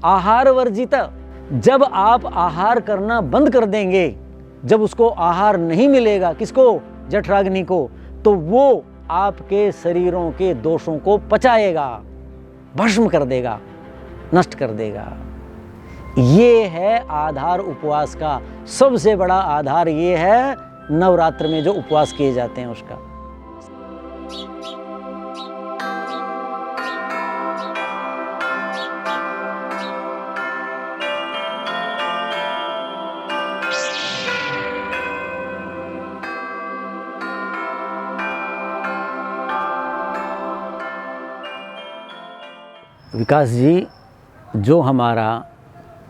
आहार वर्जित। जब आप आहार करना बंद कर देंगे, जब उसको आहार नहीं मिलेगा, किसको? जठराग्नि को, तो वो आपके शरीरों के दोषों को पचाएगा, भस्म कर देगा, नष्ट कर देगा। ये है आधार उपवास का। सबसे बड़ा आधार ये है नवरात्र में जो उपवास किए जाते हैं उसका। विकास जी, जो हमारा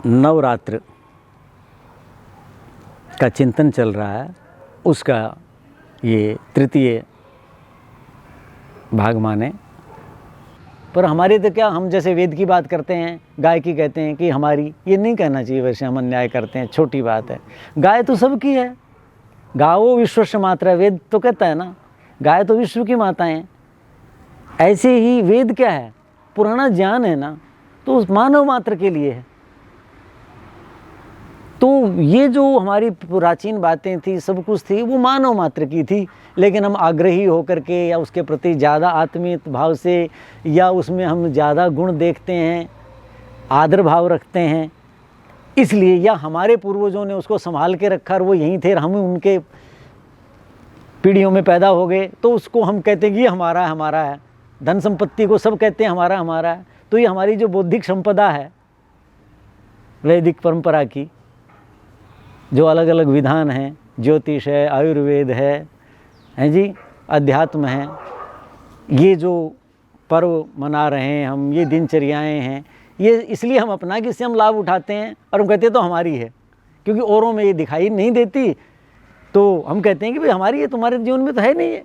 नवरात्र का चिंतन चल रहा है उसका ये तृतीय भाग माने। पर हमारे तो क्या, हम जैसे वेद की बात करते हैं, गाय की कहते हैं कि हमारी, ये नहीं कहना चाहिए। वैसे हम अन्याय करते हैं, छोटी बात है। गाय तो सबकी है। गावो विश्वस्य मात्रा, वेद तो कहता है ना, गाय तो विश्व की माता है। ऐसे ही वेद क्या है? पुराना ज्ञान है ना, तो उस मानव मात्र के लिए है। तो ये जो हमारी प्राचीन बातें थी, सब कुछ थी, वो मानव मात्र की थी। लेकिन हम आग्रही होकर के या उसके प्रति ज़्यादा आत्मीय भाव से, या उसमें हम ज़्यादा गुण देखते हैं, आदर भाव रखते हैं, इसलिए, या हमारे पूर्वजों ने उसको संभाल के रखा और वो यहीं थे और हम उनके पीढ़ियों में पैदा हो गए, तो उसको हम कहते हैं कि हमारा है, हमारा है। धन संपत्ति को सब कहते हैं हमारा, हमारा है। तो ये हमारी जो बौद्धिक संपदा है वैदिक परंपरा की, जो अलग अलग विधान हैं, ज्योतिष है, आयुर्वेद है जी, अध्यात्म है, ये जो पर्व मना रहे हैं हम, ये दिनचर्याएं हैं, ये इसलिए हम अपना कि इससे हम लाभ उठाते हैं और हम कहते हैं तो हमारी है, क्योंकि औरों में ये दिखाई नहीं देती। तो हम कहते हैं कि भाई हमारी है, तुम्हारे जीवन में तो है नहीं है।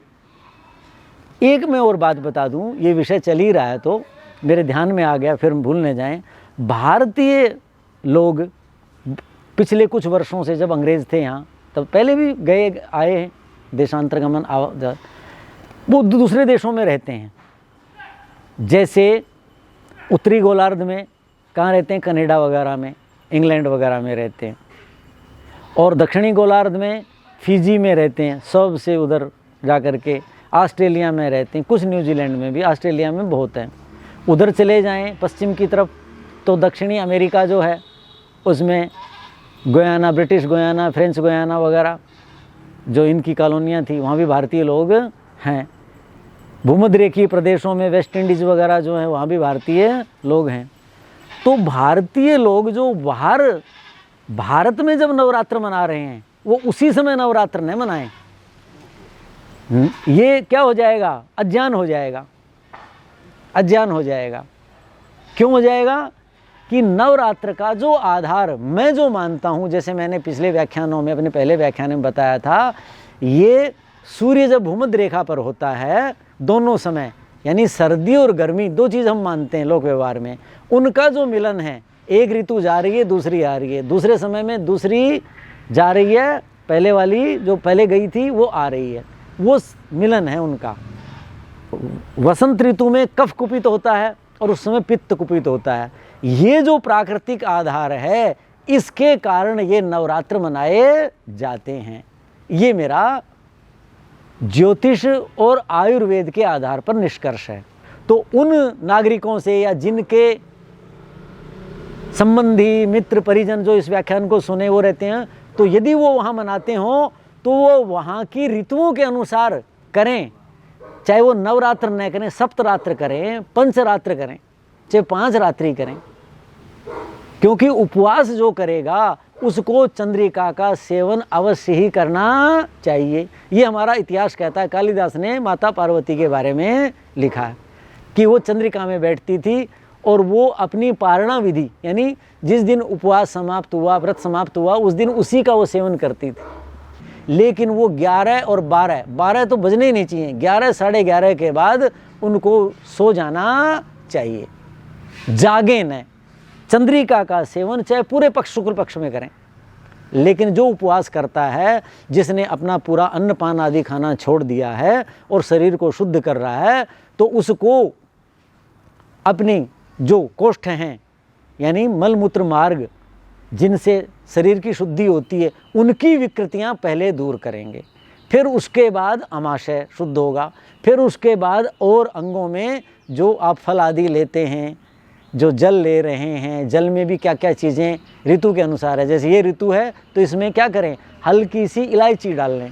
एक मैं और बात बता दूं, ये विषय चल ही रहा है तो मेरे ध्यान में आ गया, फिर भूल न जाएं। भारतीय लोग पिछले कुछ वर्षों से, जब अंग्रेज़ थे यहाँ, तब पहले भी गए आए हैं, देशांतरगमन, वो दूसरे देशों में रहते हैं। जैसे उत्तरी गोलार्ध में कहाँ रहते हैं? कनाडा वगैरह में, इंग्लैंड वगैरह में रहते हैं। और दक्षिणी गोलार्ध में फिजी में रहते हैं, सबसे उधर जा कर के। ऑस्ट्रेलिया में रहते हैं, कुछ न्यूजीलैंड में भी, ऑस्ट्रेलिया में बहुत हैं। उधर चले जाएं पश्चिम की तरफ तो दक्षिणी अमेरिका जो है उसमें Guyana, British Guyana, French Guiana वगैरह जो इनकी कॉलोनियाँ थी, वहाँ भी भारतीय लोग हैं। भूमध्यरेखीय प्रदेशों में वेस्ट इंडीज़ वगैरह जो है, वहाँ भी भारतीय लोग हैं। तो भारतीय लोग जो बाहर भारत में जब नवरात्र मना रहे हैं, वो उसी समय नवरात्र न मनाएं। ये क्या हो जाएगा? अज्ञान हो जाएगा, अज्ञान हो जाएगा। क्यों हो जाएगा? कि नवरात्र का जो आधार मैं जो मानता हूँ, जैसे मैंने पिछले व्याख्यानों में, अपने पहले व्याख्यान में बताया था, ये सूर्य जब भूमध्य रेखा पर होता है, दोनों समय, यानी सर्दी और गर्मी, दो चीज़ हम मानते हैं लोक व्यवहार में, उनका जो मिलन है, एक ऋतु जा रही है, दूसरी आ रही है, दूसरे समय में दूसरी जा रही है, पहले वाली जो पहले गई थी वो आ रही है, वो मिलन है उनका। वसंत ऋतु में कफ कुपित होता है और उस समय पित्त कुपित होता है। ये जो प्राकृतिक आधार है, इसके कारण ये नवरात्र मनाए जाते हैं। ये मेरा ज्योतिष और आयुर्वेद के आधार पर निष्कर्ष है। तो उन नागरिकों से या जिनके संबंधी, मित्र, परिजन जो इस व्याख्यान को सुने वो रहते हैं, तो यदि वो वहाँ मनाते हों तो वो वहाँ की ऋतुओं के अनुसार करें। चाहे वो नवरात्र न करें, सप्तरात्र करें, पंचरात्र करें, चाहे 5 रात्रि करें, क्योंकि उपवास जो करेगा उसको चंद्रिका का सेवन अवश्य ही करना चाहिए। ये हमारा इतिहास कहता है। कालिदास ने माता पार्वती के बारे में लिखा है कि वो चंद्रिका में बैठती थी और वो अपनी पारणा विधि, यानी जिस दिन उपवास समाप्त हुआ, व्रत समाप्त हुआ, उस दिन उसी का वो सेवन करती थी। लेकिन वो 11 और 12 तो बजने ही नहीं चाहिए, 11 साढ़े 11 के बाद उनको सो जाना चाहिए, जागे न। चंद्रिका का सेवन चाहे पूरे पक्ष, शुक्ल पक्ष में करें। लेकिन जो उपवास करता है, जिसने अपना पूरा अन्न पान आदि खाना छोड़ दिया है और शरीर को शुद्ध कर रहा है, तो उसको अपनी जो कोष्ठ हैं, यानी मल मूत्र मार्ग जिनसे शरीर की शुद्धि होती है, उनकी विकृतियां पहले दूर करेंगे। फिर उसके बाद अमाशय शुद्ध होगा। फिर उसके बाद और अंगों में जो आप फल आदि लेते हैं, जो जल ले रहे हैं, जल में भी क्या क्या चीज़ें ऋतु के अनुसार है। जैसे ये ऋतु है तो इसमें क्या करें, हल्की सी इलायची डाल लें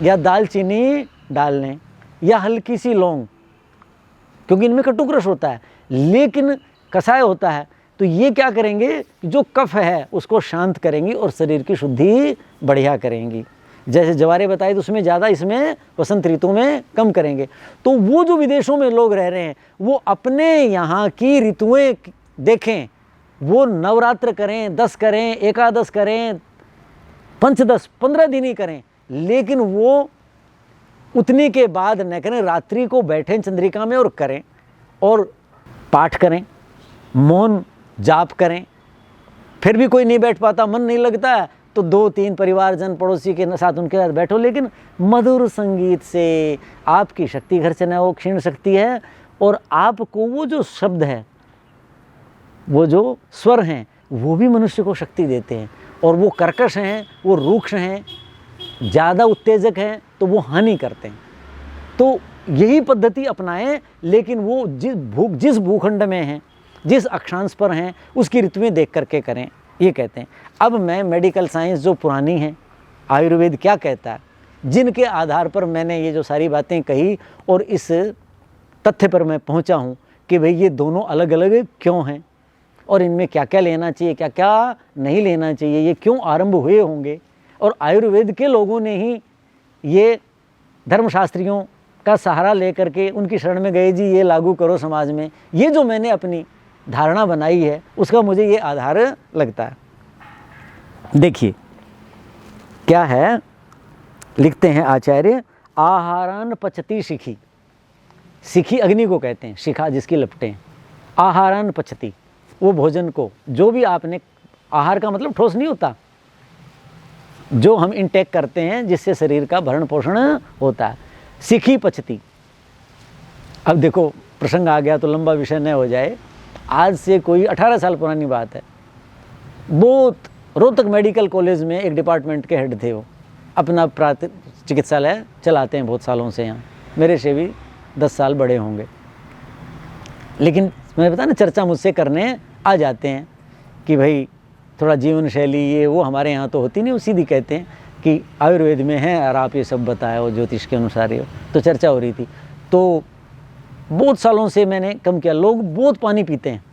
या दालचीनी डाल लें या हल्की सी लौंग, क्योंकि इनमें कटुक रस होता है लेकिन कषाय होता है। तो ये क्या करेंगे, जो कफ है उसको शांत करेंगी और शरीर की शुद्धि बढ़िया करेंगी। जैसे जवारे बताए तो उसमें ज़्यादा, इसमें वसंत ऋतु में कम करेंगे। तो वो जो विदेशों में लोग रह रहे हैं वो अपने यहाँ की ऋतुएं देखें, वो नवरात्र करें, 10 करें, एकादश करें, पंचदश, 15 दिन ही करें, लेकिन वो उतने के बाद न करें। रात्रि को बैठें चंद्रिका में और करें, और पाठ करें, मौन जाप करें। फिर भी कोई नहीं बैठ पाता, मन नहीं लगता है, तो 2-3 परिवारजन पड़ोसी के साथ उनके साथ बैठो, लेकिन मधुर संगीत से आपकी शक्ति घर से न हो, क्षीण शक्ति है, और आपको वो जो शब्द है, वो जो स्वर हैं, वो भी मनुष्य को शक्ति देते हैं। और वो कर्कश हैं, वो रूक्ष हैं, ज़्यादा उत्तेजक हैं तो वो हानि करते हैं। तो यही पद्धति अपनाएं, लेकिन वो जिस भूखंड में हैं, जिस अक्षांश पर हैं, उसकी ऋतुएं देख करके करें, ये कहते हैं। अब मैं मेडिकल साइंस जो पुरानी है, आयुर्वेद क्या कहता है, जिनके आधार पर मैंने ये जो सारी बातें कही और इस तथ्य पर मैं पहुंचा हूं कि भाई ये दोनों अलग अलग क्यों हैं और इनमें क्या क्या लेना चाहिए, क्या क्या नहीं लेना चाहिए, ये क्यों आरंभ हुए होंगे। और आयुर्वेद के लोगों ने ही ये धर्मशास्त्रियों का सहारा लेकर के उनकी शरण में गए, जी ये लागू करो समाज में। ये जो मैंने अपनी धारणा बनाई है उसका मुझे ये आधार लगता है। देखिए क्या है, लिखते हैं आचार्य, आहारान पचती शिखी। शिखी अग्नि को कहते हैं, शिखा जिसकी लपटें। आहारान पचती, वो भोजन को, जो भी आपने, आहार का मतलब ठोस नहीं होता, जो हम इंटेक करते हैं जिससे शरीर का भरण पोषण होता है। शिखी पचती। अब देखो प्रसंग आ गया तो लंबा विषय न हो जाए। आज से कोई 18 साल पुरानी बात है, बहुत रोहतक मेडिकल कॉलेज में एक डिपार्टमेंट के हेड थे। वो अपना चिकित्सालय चलाते हैं बहुत सालों से यहाँ, मेरे से भी 10 साल बड़े होंगे। लेकिन मैंने बताया ना, चर्चा मुझसे करने आ जाते हैं कि भाई थोड़ा जीवन शैली ये वो हमारे यहाँ तो होती नहीं, वो सीधी कहते हैं कि आयुर्वेद में है और आप ये सब बताए हो ज्योतिष के अनुसार ही हो। तो चर्चा हो रही थी, तो बहुत सालों से मैंने कम किया। लोग बहुत पानी पीते हैं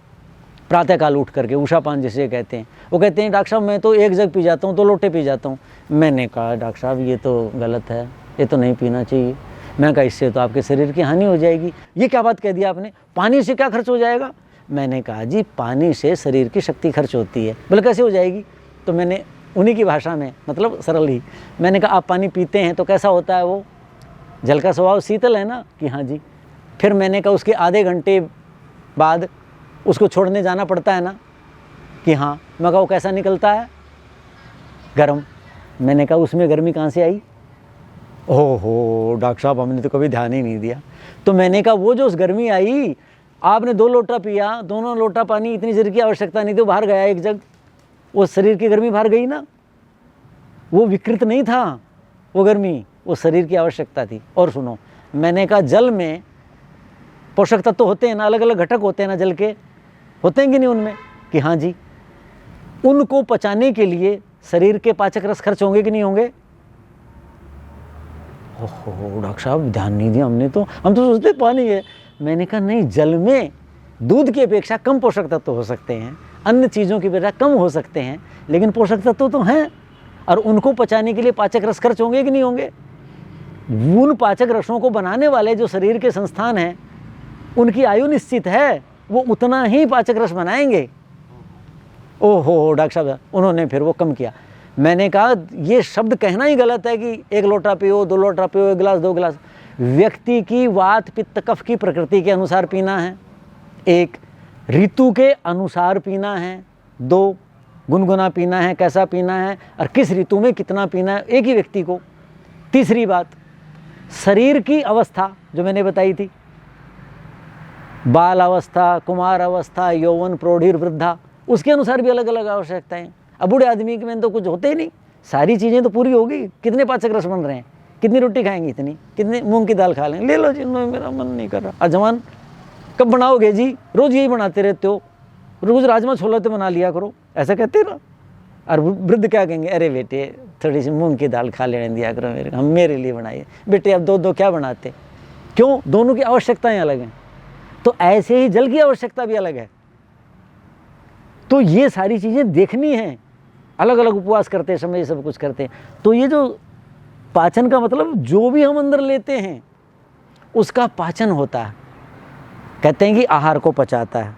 प्रातःकाल उठ करके, उषा पान जिसे कहते हैं। वो कहते हैं डॉक्टर साहब मैं तो 1 जग पी जाता हूँ, 2 लोटे पी जाता हूँ। मैंने कहा डॉक्टर साहब ये तो गलत है, ये तो नहीं पीना चाहिए। मैं कहा इससे तो आपके शरीर की हानि हो जाएगी। ये क्या बात कह दिया आपने, पानी से क्या खर्च हो जाएगा। मैंने कहा जी पानी से शरीर की शक्ति खर्च होती है। बोले कैसे हो जाएगी। तो मैंने उन्हीं की भाषा में, मतलब सरल ही, मैंने कहा आप पानी पीते हैं तो कैसा होता है, वो जल का स्वभाव शीतल है ना, कि हाँ जी। फिर मैंने कहा उसके आधे घंटे बाद उसको छोड़ने जाना पड़ता है ना, कि हाँ। मैं कहा वो कैसा निकलता है, गर्म। मैंने कहा उसमें गर्मी कहाँ से आई। ओहो डॉक्टर साहब हमने तो कभी ध्यान ही नहीं दिया। तो मैंने कहा वो जो उस गर्मी आई, आपने 2 लोटा पिया, दोनों लोटा पानी, इतनी जल की आवश्यकता नहीं थी, बाहर गया 1 जग, वो शरीर की गर्मी बाहर गई ना। वो विकृत नहीं था वो गर्मी, वो शरीर की आवश्यकता थी। और सुनो, मैंने कहा जल में पोषक तत्व होते हैं ना, अलग अलग घटक होते हैं ना जल के, होते हैं कि नहीं उनमें, कि हाँ जी। उनको पचाने के लिए शरीर के पाचक रस खर्च होंगे कि नहीं होंगे। ओहो डॉक्टर साहब ध्यान नहीं दिया हमने, तो हम तो सोचते पानी है। मैंने कहा नहीं, जल में दूध की अपेक्षा कम पोषक तत्व हो सकते हैं, अन्य चीज़ों की अपेक्षा कम हो सकते हैं, लेकिन पोषक तत्व तो हैं। और उनको पचाने के लिए पाचक रस खर्च होंगे कि नहीं होंगे। उन पाचक रसों को बनाने वाले जो शरीर के संस्थान हैं, उनकी आयु निश्चित है, वो उतना ही पाचक रस बनाएंगे। ओहो डॉक्टर साहब, उन्होंने फिर वो कम किया। मैंने कहा ये शब्द कहना ही गलत है कि 1 लोटा पियो, 2 लोटा पियो, 1 गिलास, 2 गिलास। व्यक्ति की वात पित्त कफ की प्रकृति के अनुसार पीना है, 1 ऋतु के अनुसार पीना है, 2 गुनगुना पीना है, कैसा पीना है और किस ऋतु में कितना पीना है एक ही व्यक्ति को। तीसरी बात, शरीर की अवस्था जो मैंने बताई थी, बाल अवस्था, कुमार अवस्था, यौवन, प्रौढ़ी, वृद्धा, उसके अनुसार भी अलग अलग आवश्यकताएं। अब बूढ़े आदमी के में तो कुछ होते ही नहीं, सारी चीज़ें तो पूरी होगी। कितने पाचक रस बन रहे हैं, कितनी रोटी खाएंगे, इतनी, कितने मूंग की दाल खा लेंगे, ले लो जी, मेरा मन नहीं कर रहा। और जवान कब बनाओगे जी, रोज़ यही बनाते रहते हो, रोज़ राजमा छोला तो बना लिया करो, ऐसा कहते ना। और वृद्ध क्या कहेंगे, अरे बेटे थोड़ी सी मूंग की दाल खा लेने दिया करो मेरे लिए बनाइए। बेटे अब दो दो क्या बनाते, क्यों, दोनों की आवश्यकताएं अलग हैं। तो ऐसे ही जल की आवश्यकता भी अलग है। तो ये सारी चीज़ें देखनी है, अलग अलग उपवास करते समय सब कुछ करते हैं। तो ये जो पाचन का मतलब जो भी हम अंदर लेते हैं उसका पाचन होता है। कहते हैं कि आहार को पचाता है।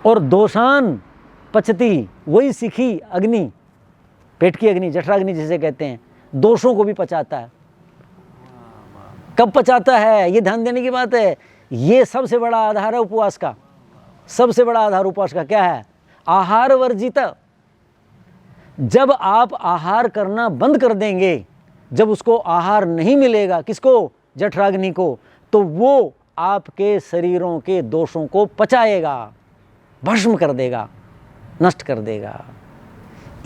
और दोषान पचती, वही सीखी अग्नि, पेट की अग्नि, जठराग्नि जिसे कहते हैं, दोषों को भी पचाता है। कब पचाता है, ये ध्यान देने की बात है। ये सबसे बड़ा आधार है उपवास का। सबसे बड़ा आधार उपवास का क्या है, आहार वर्जित। जब आप आहार करना बंद कर देंगे, जब उसको आहार नहीं मिलेगा, किसको, जठराग्नि को, तो वो आपके शरीरों के दोषों को पचाएगा, भस्म कर देगा, नष्ट कर देगा।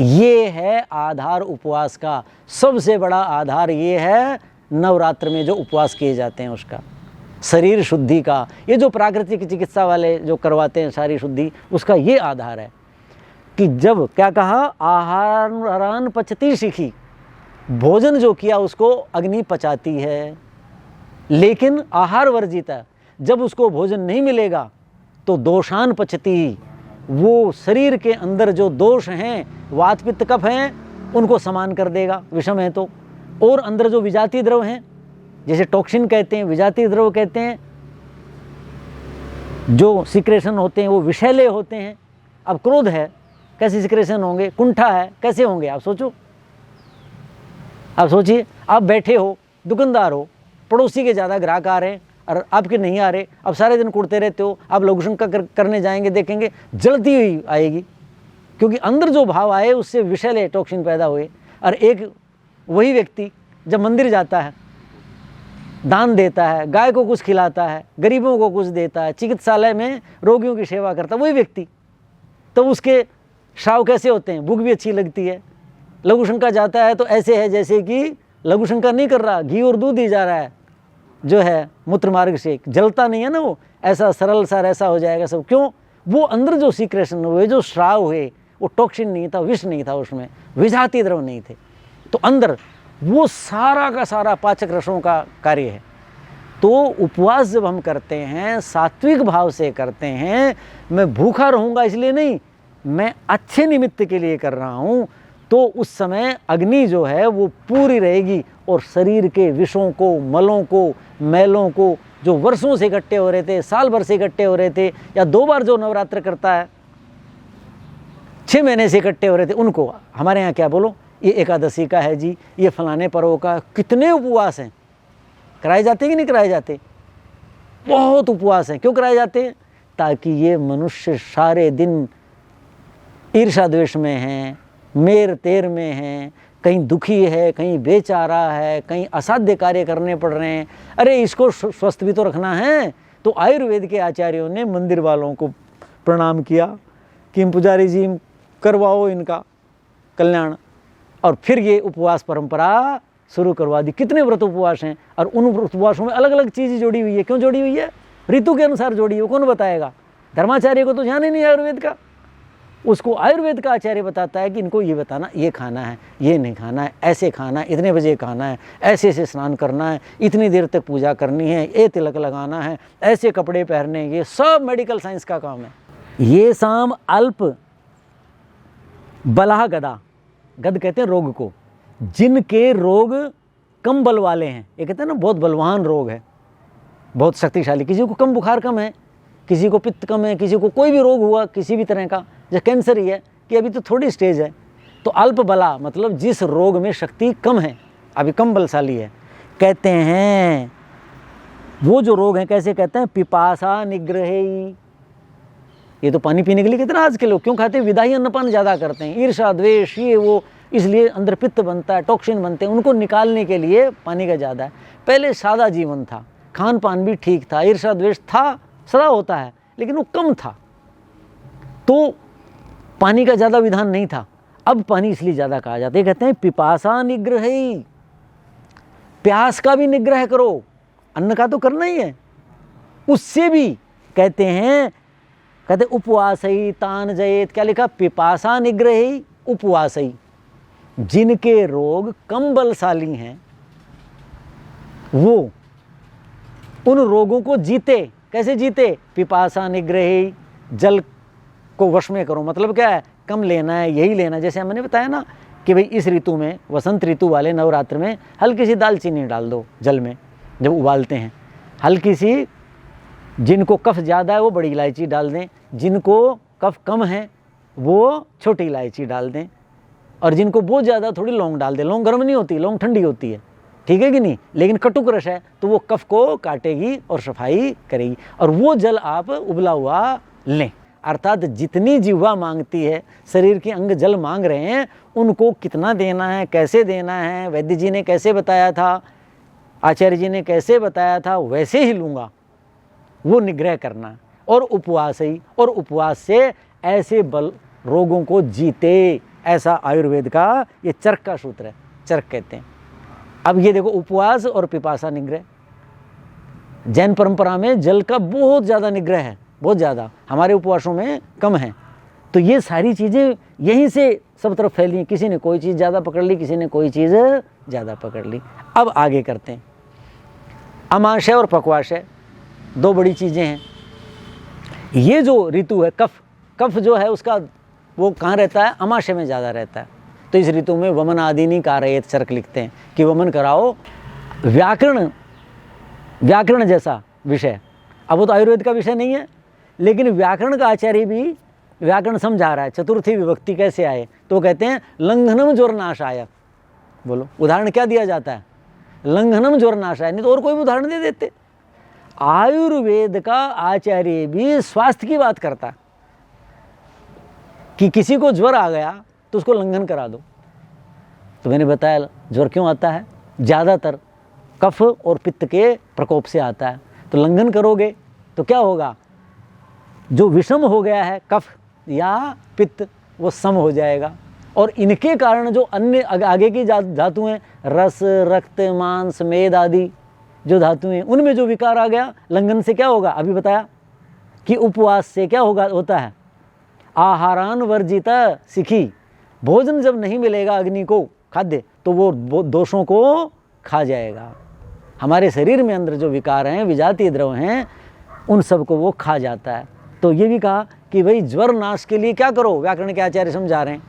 ये है आधार उपवास का। सबसे बड़ा आधार ये है नवरात्र में जो उपवास किए जाते हैं उसका, शरीर शुद्धि का। ये जो प्राकृतिक चिकित्सा वाले जो करवाते हैं शरीर शुद्धि, उसका ये आधार है कि जब क्या कहा, आहारान पचती शिखी, भोजन जो किया उसको अग्नि पचाती है। लेकिन आहार वर्जित है, जब उसको भोजन नहीं मिलेगा तो दोषान पचती, वो शरीर के अंदर जो दोष हैं, वात पित्त कफ हैं, उनको समान कर देगा, विषम है तो। और अंदर जो विजातीय द्रव हैं, जैसे टॉक्सिन कहते हैं, विजातीय द्रव कहते हैं, जो सिक्रेशन होते हैं वो विषैले होते हैं। अब क्रोध है, कैसे सिक्रेशन होंगे, कुंठा है, कैसे होंगे, आप सोचो। आप सोचिए, आप बैठे हो, दुकानदार हो, पड़ोसी के ज़्यादा ग्राहक आ रहे हैं और आपके नहीं आ रहे, अब सारे दिन कुड़ते रहते हो, आप लघु शंका करने जाएंगे, देखेंगे जलती हुई आएगी, क्योंकि अंदर जो भाव आए उससे विषैले टॉक्सिन पैदा हुए। और एक वही व्यक्ति जब मंदिर जाता है, दान देता है, गाय को कुछ खिलाता है, गरीबों को कुछ देता है, चिकित्सालय में रोगियों की सेवा करता है, वही व्यक्ति, तो उसके श्राव कैसे होते हैं, भूख भी अच्छी लगती है। लघु शंका जाता है तो ऐसे है जैसे कि लघु शंका नहीं कर रहा, घी और दूध ही जा रहा है, जो है मूत्र मार्ग से, जलता नहीं है ना वो, ऐसा सरल सा ऐसा हो जाएगा सब। क्यों, वो अंदर जो सीक्रेशन हुए, जो श्राव हुए, वो टॉक्सिन नहीं था, विष नहीं था उसमें, विजातीय द्रव नहीं थे। तो अंदर वो सारा का सारा पाचक रसों का कार्य है। तो उपवास जब हम करते हैं, सात्विक भाव से करते हैं, मैं भूखा रहूँगा इसलिए नहीं, मैं अच्छे निमित्त के लिए कर रहा हूँ, तो उस समय अग्नि जो है वो पूरी रहेगी और शरीर के विषों को, मलों को, मैलों को, जो वर्षों से इकट्ठे हो रहे थे, साल भर से इकट्ठे हो रहे थे, या 2 बार जो नवरात्र करता है 6 महीने से इकट्ठे हो रहे थे, उनको हमारे यहाँ क्या बोलो, ये एकादशी का है जी, ये फलाने पर्व का, कितने उपवास हैं, कराए जाते कि नहीं कराए जाते, बहुत उपवास हैं। क्यों कराए जाते हैं, ताकि ये मनुष्य सारे दिन ईर्षा द्वेष में हैं, मेर तेर में हैं, कहीं दुखी है, कहीं बेचारा है, कहीं असाध्य कार्य करने पड़ रहे हैं, अरे इसको स्वस्थ भी तो रखना है। तो आयुर्वेद के आचार्यों ने मंदिर वालों को प्रणाम किया कि पुजारी जी करवाओ इनका कल्याण, और फिर ये उपवास परंपरा शुरू करवा दी। कितने व्रत उपवास हैं, और उन उपवासों में अलग अलग चीज़ जोड़ी हुई है। क्यों जोड़ी हुई है, ऋतु के अनुसार जोड़ी है, कौन बताएगा, धर्माचार्य को तो ध्यान ही नहीं आयुर्वेद का, उसको आयुर्वेद का आचार्य बताता है कि इनको ये बताना, ये खाना है, ये नहीं खाना है, ऐसे खाना है, इतने बजे खाना है, ऐसे ऐसे स्नान करना है, इतनी देर तक पूजा करनी है, ये तिलक लगाना है, ऐसे कपड़े पहनने, ये सब मेडिकल साइंस का काम है। ये शाम अल्प बलाह गदा, गद कहते हैं रोग को, जिनके रोग कम बल वाले हैं, ये कहते हैं ना बहुत बलवान रोग है, बहुत शक्तिशाली, किसी को कम बुखार कम है, किसी को पित्त कम है, किसी को कोई भी रोग हुआ किसी भी तरह का, जैसे कैंसर ही है कि अभी तो थोड़ी स्टेज है, तो अल्प बला मतलब जिस रोग में शक्ति कम है, अभी कम बलशाली है, कहते हैं वो जो रोग हैं, कैसे कहते हैं, पिपासा निग्रही। ये तो पानी पीने के लिए कितना आज के लोग क्यों खाते हैं, विदाही अन्नपान ज़्यादा करते हैं, ईर्षा द्वेष ये वो, इसलिए अंदर पित्त बनता है, टॉक्सिन बनते हैं, उनको निकालने के लिए पानी का ज़्यादा है। पहले सादा जीवन था, खान पान भी ठीक था, ईर्षा द्वेष था, सदा होता है, लेकिन वो कम था। तो पानी का ज़्यादा विधान नहीं था, अब पानी इसलिए ज़्यादा कहा जाता है। कहते हैं पिपासा निग्रह, प्यास का भी निग्रह करो, अन्न का तो करना ही है, उससे भी कहते हैं, कहते उपवासई तान जयेत, क्या लिखा, पिपासा निग्रही उपवासई, जिनके रोग कम बलशाली हैं वो उन रोगों को जीते। कैसे जीते, पिपासा निग्रही, जल को वश में करो, मतलब क्या है, कम लेना है, यही लेना। जैसे मैंने बताया ना कि भाई इस ऋतु में, वसंत ऋतु वाले नवरात्र में हल्की सी दालचीनी डाल दो जल में जब उबालते हैं, हल्की सी, जिनको कफ ज़्यादा है वो बड़ी इलायची डाल दें, जिनको कफ कम है वो छोटी इलायची डाल दें, और जिनको बहुत ज़्यादा थोड़ी लौंग डाल दें। लौंग गर्म नहीं होती, लौंग ठंडी होती है, ठीक है कि नहीं, लेकिन कटुक रस है तो वो कफ को काटेगी और सफाई करेगी। और वो जल आप उबला हुआ लें, अर्थात जितनी जिह्वा मांगती है, शरीर के अंग जल मांग रहे हैं, उनको कितना देना है, कैसे देना है, वैद्य जी ने कैसे बताया था, आचार्य जी ने कैसे बताया था, वैसे ही लूँगा, वो निग्रह करना। और उपवास ही, और उपवास से ऐसे बल रोगों को जीते, ऐसा आयुर्वेद का ये चरक का सूत्र है, चरक कहते हैं। अब ये देखो, उपवास और पिपासा निग्रह, जैन परंपरा में जल का बहुत ज़्यादा निग्रह है, बहुत ज़्यादा, हमारे उपवासों में कम है। तो ये सारी चीज़ें यहीं से सब तरफ फैली हैं, किसी ने कोई चीज़ ज़्यादा पकड़ ली, किसी ने कोई चीज़ ज़्यादा पकड़ ली। अब आगे करते हैं, अमाशय और पक्वाशय, दो बड़ी चीज़ें हैं। ये जो ऋतु है, कफ, कफ जो है उसका वो कहाँ रहता है, अमाशय में ज़्यादा रहता है। तो इस ऋतु में वमन आदि नहीं कारयेत, चरक लिखते हैं कि वमन कराओ। व्याकरण जैसा विषय, अब वो तो आयुर्वेद का विषय नहीं है, लेकिन व्याकरण का आचार्य भी व्याकरण समझा रहा है। चतुर्थी विभक्ति कैसे आए, तो कहते हैं लंघनम ज्वरनाशाय। बोलो उदाहरण क्या दिया जाता है, लंघनम ज्वरनाशाय, नहीं तो और कोई भी उदाहरण दे देते। आयुर्वेद का आचार्य भी स्वास्थ्य की बात करता है कि किसी को ज्वर आ गया तो उसको लंघन करा दो। तो मैंने बताया ज्वर क्यों आता है, ज़्यादातर कफ और पित्त के प्रकोप से आता है। तो लंघन करोगे तो क्या होगा, जो विषम हो गया है कफ या पित्त वो सम हो जाएगा, और इनके कारण जो अन्य आगे की धातु हैं, रस, रक्त, मांस, मेद आदि जो धातुएं, उनमें जो विकार आ गया, लंघन से क्या होगा, अभी बताया कि उपवास से क्या होता है, आहारान वर्जिता सिखी, भोजन जब नहीं मिलेगा अग्नि को खाद्य, तो वो दोषों को खा जाएगा। हमारे शरीर में अंदर जो विकार हैं, विजातीय द्रव हैं, उन सब को वो खा जाता है। तो ये भी कहा कि भाई ज्वर नाश के लिए क्या करो, व्याकरण के आचार्य समझा रहे हैं,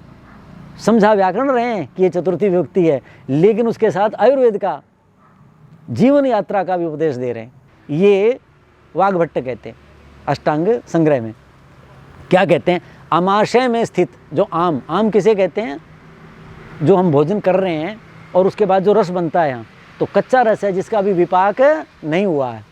समझा व्याकरण रहे हैं कि ये चतुर्थी विभक्ति है, लेकिन उसके साथ आयुर्वेद का जीवन यात्रा का भी उपदेश दे रहे हैं। ये वाग्भट्ट कहते हैं अष्टांग संग्रह में, क्या कहते हैं, अमाशय में स्थित जो आम, आम किसे कहते हैं, जो हम भोजन कर रहे हैं और उसके बाद जो रस बनता है यहाँ, तो कच्चा रस है जिसका अभी विपाक नहीं हुआ है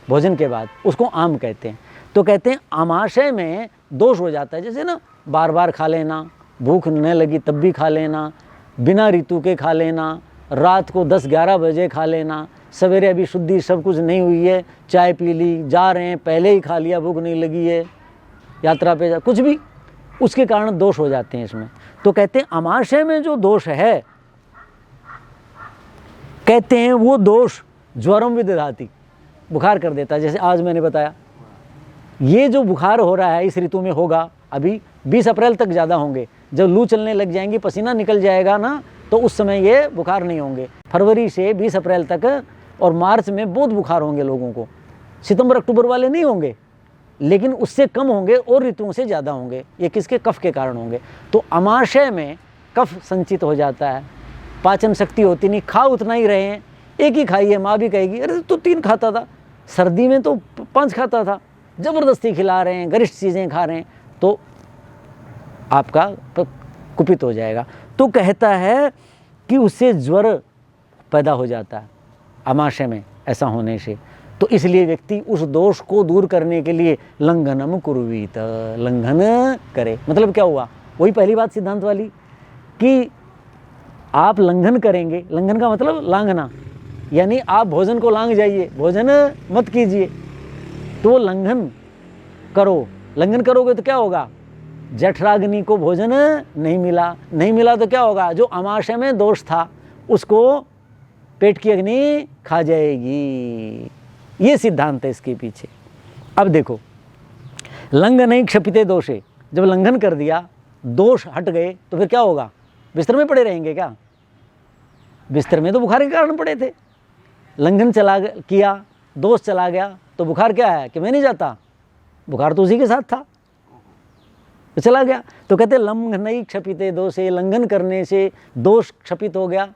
भोजन के बाद, उसको आम कहते हैं। तो कहते हैं अमाशय में दोष हो जाता है, जैसे ना बार बार खा लेना, भूख न लगी तब भी खा लेना, बिना ऋतु के खा लेना, रात को 10-11 बजे खा लेना, सवेरे अभी शुद्धि सब कुछ नहीं हुई है, चाय पी ली, जा रहे हैं पहले ही खा लिया, भूख नहीं लगी है, यात्रा पे कुछ भी, उसके कारण दोष हो जाते हैं इसमें। तो कहते हैं अमाशय में जो दोष है, कहते हैं वो दोष ज्वरम विदधाति, बुखार कर देता है। जैसे आज मैंने बताया, ये जो बुखार हो रहा है इस ऋतु में होगा, अभी 20 अप्रैल तक ज़्यादा होंगे, जब लू चलने लग जाएंगी, पसीना निकल जाएगा ना, तो उस समय ये बुखार नहीं होंगे। फरवरी से 20 अप्रैल तक और मार्च में बहुत बुखार होंगे लोगों को, सितंबर अक्टूबर वाले नहीं होंगे, लेकिन उससे कम होंगे और ऋतुओं से ज़्यादा होंगे। ये किसके, कफ के कारण होंगे। तो अमाशय में कफ संचित हो जाता है, पाचन शक्ति होती नहीं, खा उतना ही रहे हैं, एक ही खाई है, माँ भी कहेगी अरे तो 3 खाता था, सर्दी में तो 5 खाता था, ज़बरदस्ती खिला रहे हैं, गरिष्ठ चीज़ें खा रहे हैं, तो आपका कुपित हो जाएगा। तो कहता है कि उससे ज्वर पैदा हो जाता है अमाशय में, ऐसा होने से। तो इसलिए व्यक्ति उस दोष को दूर करने के लिए लंघनम कुर्वीत, लंघन करे। मतलब क्या हुआ, वही पहली बात सिद्धांत वाली कि आप लंघन करेंगे, लंघन का मतलब लांघना, यानी आप भोजन को लांघ जाइए, भोजन मत कीजिए, तो वो लंघन करो। लंघन करोगे तो क्या होगा, जठराग्नि को भोजन नहीं मिला। नहीं मिला तो क्या होगा, जो अमाशय में दोष था उसको पेट की अग्नि खा जाएगी। ये सिद्धांत है इसके पीछे। अब देखो, लंघन क्षपिते दोषे, जब लंघन कर दिया, दोष हट गए, तो फिर क्या होगा, बिस्तर में पड़े रहेंगे क्या? बिस्तर में तो बुखार के कारण पड़े थे, लंघन किया, दोष चला गया, तो बुखार क्या है कि मैं नहीं जाता, बुखार तो उसी के साथ था, तो चला गया। तो कहते लंघन क्षपिते दोषे, लंघन करने से दोष क्षपित हो गया,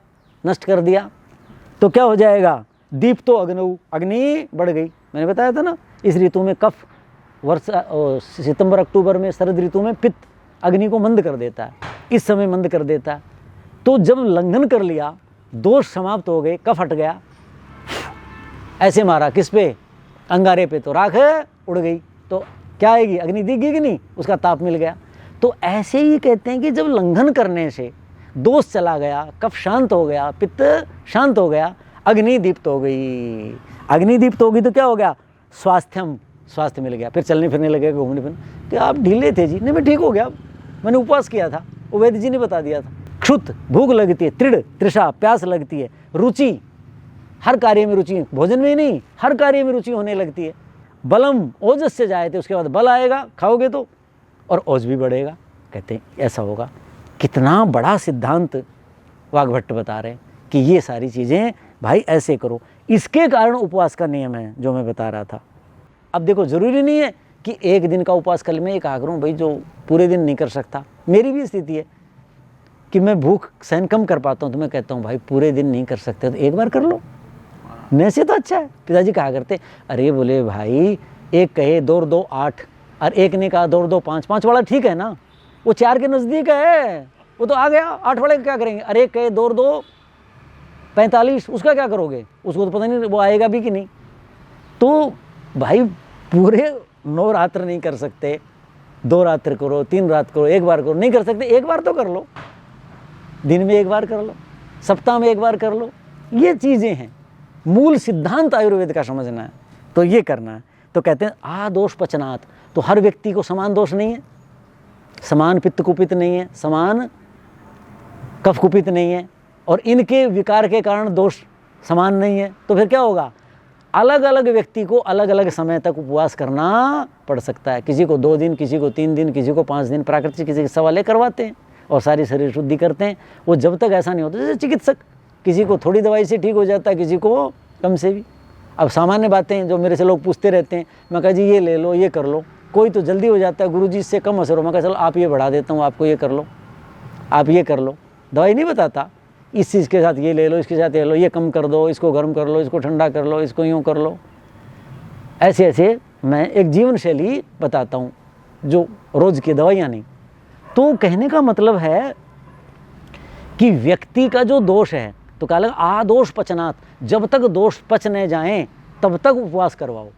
नष्ट कर दिया, तो क्या हो जाएगा, दीप्तो अग्नौ, अग्नि बढ़ गई। मैंने बताया था ना, इस ऋतु में कफ, वर्षा सितंबर अक्टूबर में शरद ऋतु में पित्त अग्नि को मंद कर देता है, इस समय मंद कर देता है। तो जब लंघन कर लिया, दोष समाप्त हो गए, कफ हट गया, ऐसे मारा किस पे, अंगारे पे, तो राख उड़ गई, तो क्या आएगी, अग्नि दिखेगी कि नहीं, उसका ताप मिल गया। तो ऐसे ही कहते हैं कि जब लंघन करने से दोष चला गया, कफ शांत हो गया, पित्त शांत हो गया, अग्नि दीप्त हो गई। अग्नि दीप्त होगी तो क्या हो गया, स्वास्थ्यम, स्वास्थ्य मिल गया, फिर चलने फिरने लगेगा, घूमने फिरने। कि आप ढीले थे जी, नहीं मैं ठीक हो गया, मैंने उपवास किया था, वो वैद्य जी ने बता दिया था। क्षुत, भूख लगती है, तृण, तृषा, प्यास लगती है, रुचि, हर कार्य में रुचि, भोजन में ही नहीं, हर कार्य में रुचि होने लगती है। बलम, ओजस से जाए थे, उसके बाद बल आएगा, खाओगे तो, और ओज भी बढ़ेगा। कहते हैं ऐसा होगा। कितना बड़ा सिद्धांत वाग्भट्ट बता रहे हैं कि ये सारी चीज़ें भाई ऐसे करो। इसके कारण उपवास का नियम है जो मैं बता रहा था। अब देखो, ज़रूरी नहीं है कि एक दिन का उपवास कर ले। मैं एक आग्रह हूँ भाई, जो पूरे दिन नहीं कर सकता, मेरी भी स्थिति है कि मैं भूख सहन कम कर पाता हूँ, तो मैं कहता हूँ भाई पूरे दिन नहीं कर सकते तो एक बार कर लो, मैं से तो अच्छा है। पिताजी कहा करते, अरे बोले भाई, एक कहे 2 और 2 8, और एक ने कहा 2 और 2 5, 5 वाला ठीक है ना, वो 4 के नज़दीक है, वो तो आ गया, 8 वाले क्या करेंगे। अरे एक कहे 2 और 2 45, उसका क्या करोगे, उसको तो पता नहीं वो आएगा भी कि नहीं। तो भाई पूरे 9 रात्र नहीं कर सकते, 2 रात्र करो, 3 रात करो, एक बार करो, नहीं कर सकते एक बार तो कर लो, दिन में एक बार कर लो, सप्ताह में एक बार कर लो। ये चीज़ें हैं, मूल सिद्धांत आयुर्वेद का समझना है, तो ये करना है। तो कहते हैं आदोष पचनात्, तो हर व्यक्ति को समान दोष नहीं है, समान पित्त कुपित नहीं है, समान कफ कुपित नहीं है, और इनके विकार के कारण दोष समान नहीं है। तो फिर क्या होगा, अलग अलग व्यक्ति को अलग अलग समय तक उपवास करना पड़ सकता है। किसी को 2 दिन, किसी को 3 दिन, किसी को 5 दिन, प्राकृतिक किसी के सवाले करवाते हैं और सारी शरीर शुद्धि करते हैं। वो जब तक ऐसा नहीं होता, जैसे चिकित्सक, किसी को थोड़ी दवाई से ठीक हो जाता है, किसी को कम से भी। अब सामान्य बातें जो मेरे से लोग पूछते रहते हैं, मैं कहा जी ये ले लो, ये कर लो। कोई तो जल्दी हो जाता है, गुरुजी इससे कम असर हो, मैं कहा चलो आप ये बढ़ा देता हूँ, आपको ये कर लो, आप ये कर लो। दवाई नहीं बताता, इस चीज़ के साथ ये ले लो, इसके साथ ये लो, ये कम कर दो, इसको गर्म कर लो, इसको ठंडा कर लो, इसको यूँ कर लो। ऐसे ऐसे मैं एक जीवन शैली बताता हूँ, जो रोज़ की दवाइयाँ नहीं। तो कहने का मतलब है कि व्यक्ति का जो दोष है, तो कहा लगा आदोष पचनात्, जब तक दोष पच न जाएं तब तक उपवास करवाओ।